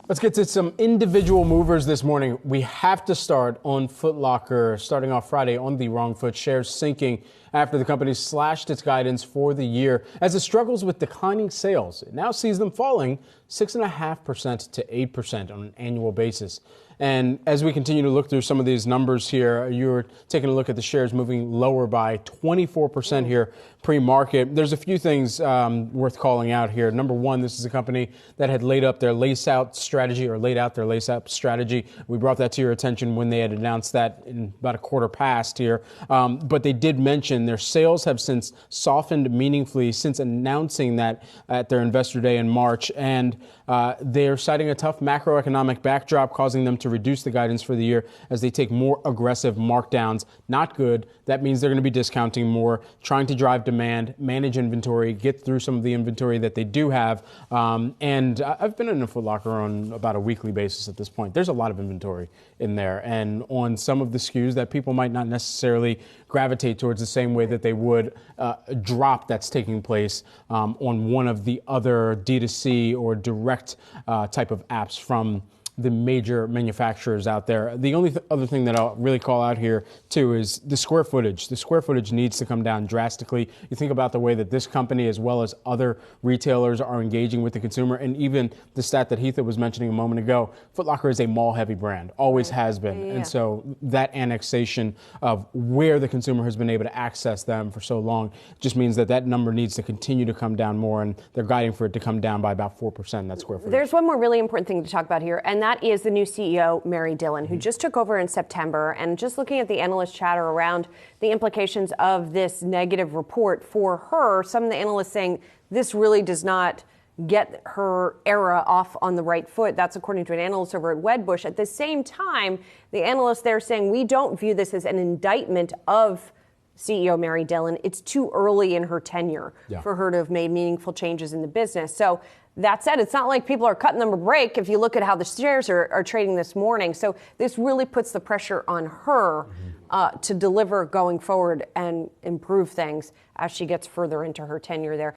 Let's get to some individual movers this morning. We have to start on Foot Locker, starting off Friday on the wrong foot. Shares sinking after the company slashed its guidance for the year. As it struggles with declining sales, it now sees them falling 6.5% to 8% on an annual basis. And as we continue to look through some of these numbers here, you're taking a look at the shares moving lower by 24% here pre-market. There's a few things worth calling out here. Number one, this is a company that had laid out their lace-out strategy. We brought that to your attention when they had announced that in about a quarter past here. But they did mention their sales have since softened meaningfully since announcing that at their investor day in March. And they're citing a tough macroeconomic backdrop causing them to reduce the guidance for the year as they take more aggressive markdowns. Not good. That means they're going to be discounting more, trying to drive demand, manage inventory, get through some of the inventory that they do have. And I've been in a Foot Locker on about a weekly basis at this point. There's a lot of inventory in there. And on some of the SKUs that people might not necessarily gravitate towards the same way that they would a drop that's taking place on one of the other D2C or direct type of apps from the major manufacturers out there. The only other thing that I'll really call out here, too, is the square footage. The square footage needs to come down drastically. You think about the way that this company, as well as other retailers, are engaging with the consumer, and even the stat that Heath was mentioning a moment ago, Foot Locker is a mall-heavy brand, always has been. Yeah. And so that annexation of where the consumer has been able to access them for so long just means that that number needs to continue to come down more, and they're guiding for it to come down by about 4%, that square footage. There's one more really important thing to talk about here, and that is the new CEO, Mary Dillon, who just took over in September. And just looking at the analyst chatter around the implications of this negative report for her, some of the analysts saying this really does not get her era off on the right foot. That's according to an analyst over at Wedbush. At the same time, the analysts there saying we don't view this as an indictment of CEO Mary Dillon. It's too early in her tenure for her to have made meaningful changes in the business. So that said, it's not like people are cutting them a break if you look at how the shares are trading this morning. So this really puts the pressure on her to deliver going forward and improve things as she gets further into her tenure there.